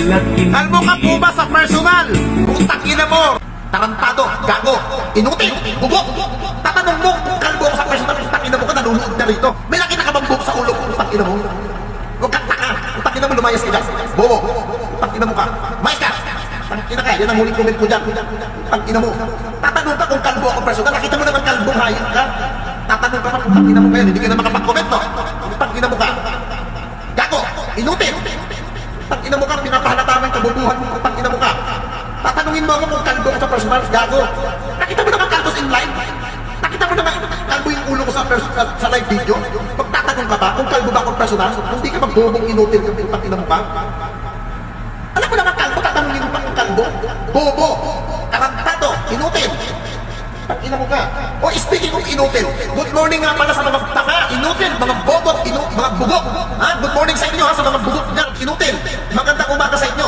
Kalbo ka po ba sa personal? Putang ina mo! Tarantado, gago, inutil, bubok! Tatanong mo kung kalbo ko sa personal, putang ina mo ka, nalulunod na rito. May nakita ka bang buhok sa ulo ko, putang ina mo? Huwag kang taka, putang ina mo, lumayas ka dyan. Bobo, putang ina mo ka. Mayas ka! Putang ina ka, yan ang huling comment ko dyan. Putang ina mo. Tatanong ka kung kalbo ako personal, nakita mo naman kalbo, hayop ka. Tatanong ka pa, putang ina mo ka yan, hindi ka na makapag-comment, no? Putang ina mo ka. Gago, inutil! Putang ina mo ka, pinapahalata mo yung kabubuhan mo, putang ina mo ka. Tatanungin mo ako kung kalbo ko sa personal, gago. Nakita mo naman kalbo in live? Nakita mo naman kalbo yung ulo ko sa live video? Magtatanong ka ba kung kalbo ba akong personal? Hindi ka magbobong inutil ka, putang ina mo ka. Alam mo naman kalbo, tatanungin mo pa kung kalbo? Bobo, tarantado, inutil. Putang ina mo ka. O speaking of inutil, good morning nga pala sa mga taka, inutil, mga bobot, mga bugok. Ha? Good morning sa inyo ha, sa mga bugok niyan, inutil. Magandang umaga sa inyo.